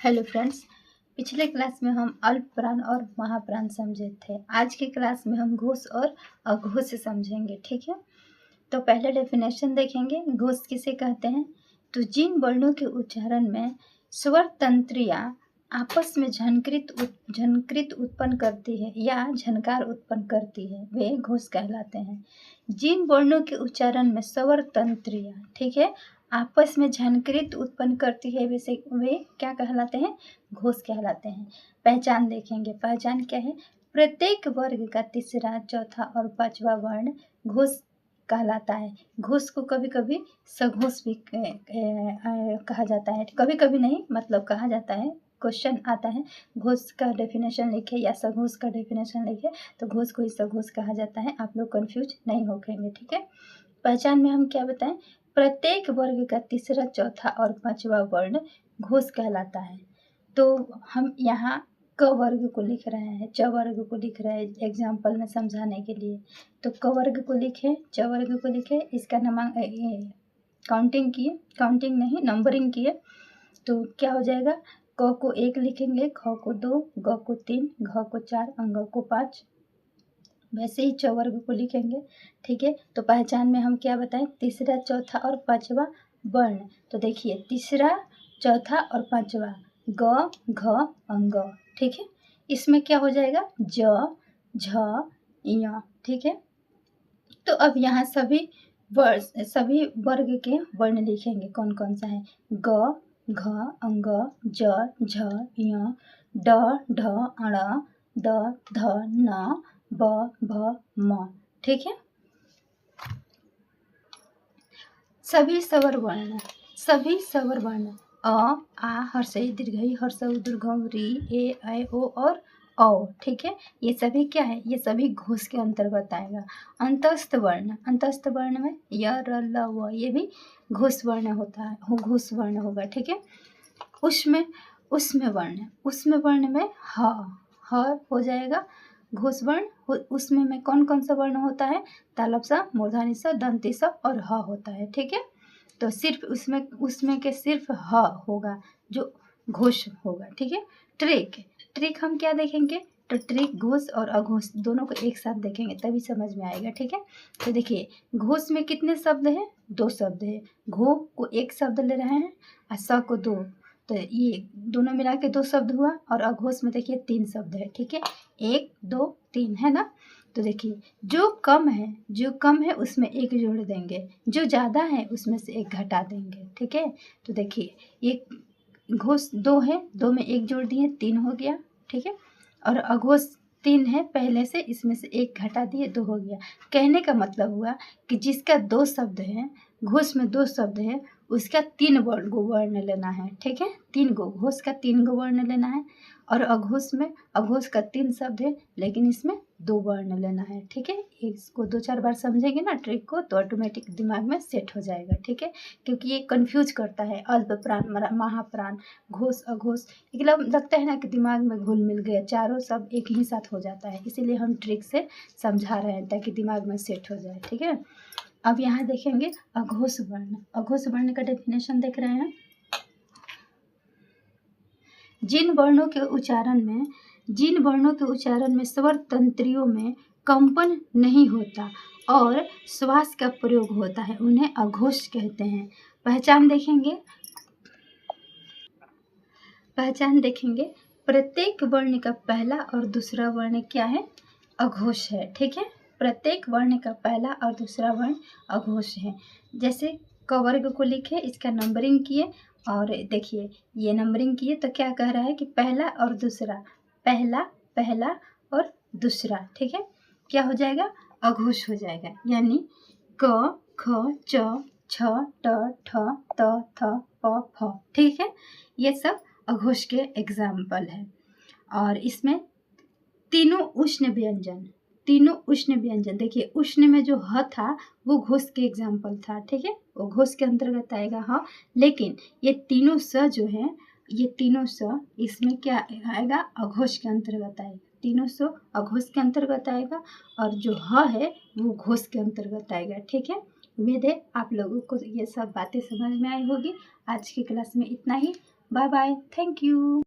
Hello friends, पिछले class में हम अल्प प्राण और महाप्राण समझे थे। आज की क्लास में हम घोष और अघोष समझेंगे। ठीक है, तो पहले डेफिनेशन देखेंगे। घोष किसे कहते हैं? तो जिन वर्णों के उच्चारण में स्वर तंत्रियां आपस में झनकृत उत्पन्न करती है या झनकार उत्पन्न करती है वे घोष कहलाते हैं। जिन वर्णों के उच्चारण में स्वर तंत्रियां, ठीक है, आपस में झनकृत उत्पन्न करती है वे क्या कहलाते हैं? घोष कहलाते हैं। पहचान देखेंगे। पहचान क्या है? प्रत्येक वर्ग का तीसरा, चौथा और पांचवा वर्ण घोष कहलाता है। घोष को कभी कभी सघोष भी कहा जाता है, कभी कभी नहीं, मतलब कहा जाता है। क्वेश्चन आता है घोष का डेफिनेशन लिखे या सघोष का डेफिनेशन लिखे, तो घोष को ही सघोष कहा जाता है। आप लोग कंफ्यूज नहीं होंगे। ठीक है, पहचान में हम क्या बताएं? प्रत्येक वर्ग का तीसरा, चौथा और पांचवा वर्ण घोष कहलाता है। तो हम यहाँ क वर्ग को लिख रहे हैं, च वर्ग को लिख रहे हैं एग्जाम्पल में समझाने के लिए। तो क वर्ग को लिखे, च वर्ग को लिखे, इसका काउंटिंग किए, काउंटिंग नहीं नंबरिंग किए, तो क्या हो जाएगा? क को 1 लिखेंगे, ख को 2, ग को 3, घ को 4, अंग को 5। वैसे ही च वर्ग को लिखेंगे। ठीक है, तो पहचान में हम क्या बताएं? तीसरा, चौथा और पांचवा वर्ण। तो देखिए, तीसरा, चौथा और पांचवा ग, घ, अंग। ठीक है, इसमें क्या हो जाएगा? ज, झ, य। ठीक है, तो अब यहाँ सभी वर्ग के वर्ण लिखेंगे। कौन कौन सा है? ग, घ, अंग, ज, झ, य, ड, ढ, अण, द, ध, न, ब, भ, म। ठीक है, सभी स्वर वर्ण अ, आ, हर्षई, दीर्घई, हर्षऊ, दीर्घऊ, री, ए, ऐ, ओ और औ। ठीक है, ये सभी क्या है? ये सभी घोष के अंतर्गत आएगा। अंतस्थ वर्ण में य, र, ल, व, ये भी घोष वर्ण होता है, घोष वर्ण होगा। ठीक है, उष्म वर्ण में ह हो जाएगा घोष वर्ण। उसमें में कौन कौन सा वर्ण होता है? तालव्य सा, मूर्धन्य सा, दंती सा और ह होता है। ठीक है, तो सिर्फ उसमें के सिर्फ ह होगा जो घोष होगा। ठीक है, ट्रिक हम क्या देखेंगे? तो ट्रिक घोष और अघोष दोनों को एक साथ देखेंगे तभी समझ में आएगा। ठीक है, तो देखिए, घोष में कितने शब्द हैं? 2 शब्द है। घो को 1 शब्द ले रहे हैं और स को 2, तो ये दोनों मिला के 2 शब्द हुआ। और अघोष में देखिए 3 शब्द है। ठीक है, 1, 2, 3 है ना। तो देखिए, जो कम है उसमें 1 जोड़ देंगे, जो ज़्यादा है उसमें से 1 घटा देंगे। ठीक है, तो देखिए, ये घोष 2 है, 2 में 1 जोड़ दिए, 3 हो गया। ठीक है, और अघोष 3 है पहले से, इसमें से 1 घटा दिए, 2 हो गया। कहने का मतलब हुआ कि जिसका 2 शब्द है, घोष में 2 शब्द है, उसका 3 गो वर्ण लेना है। ठीक है, 3 गो, घोष का 3 गो वर्ण लेना है। और अघोष का 3 शब्द है, लेकिन इसमें 2 वर्ण लेना है। ठीक है, इसको 2-4 बार समझेंगे ना ट्रिक को, तो ऑटोमेटिक दिमाग में सेट हो जाएगा। ठीक है, क्योंकि ये कंफ्यूज करता है अल्प प्राण, महाप्राण, घोष, अघोष, लगता है ना कि दिमाग में घुल मिल गया, चारों सब एक ही साथ हो जाता है। इसीलिए हम ट्रिक से समझा रहे हैं ताकि दिमाग में सेट हो जाए। ठीक है, अब यहाँ देखेंगे अघोष वर्ण का डेफिनेशन देख रहे हैं। जिन वर्णों के उच्चारण में स्वर तंत्रियों में कंपन नहीं होता और श्वास का प्रयोग होता है, उन्हें अघोष कहते हैं। पहचान देखेंगे। प्रत्येक वर्ण का पहला और दूसरा वर्ण क्या है? अघोष है। ठीक है, प्रत्येक वर्ण का पहला और दूसरा वर्ण अघोष है। जैसे क वर्ग को लिखे, इसका नंबरिंग किए, और देखिए ये नंबरिंग किए तो क्या कह रहा है कि पहला और दूसरा, पहला और दूसरा। ठीक है, क्या हो जाएगा? अघोष हो जाएगा। यानी क, ख, च, छ, ट, ठ, त, थ, प, फ। ठीक है, ये सब अघोष के एग्जाम्पल है। और इसमें तीनों उष्ण व्यंजन, देखिए उष्ण में जो ह था वो घोष के एग्जाम्पल था। ठीक है, वो घोष के अंतर्गत आएगा ह, लेकिन ये तीनों स जो है, ये तीनों स इसमें क्या आएगा? अघोष के अंतर्गत आएगा। तीनों स अघोष के अंतर्गत आएगा और जो ह है वो घोष के अंतर्गत आएगा। ठीक है, उम्मीद है आप लोगों को ये सब बातें समझ में आई होगी। आज की क्लास में इतना ही। Bye bye, thank you.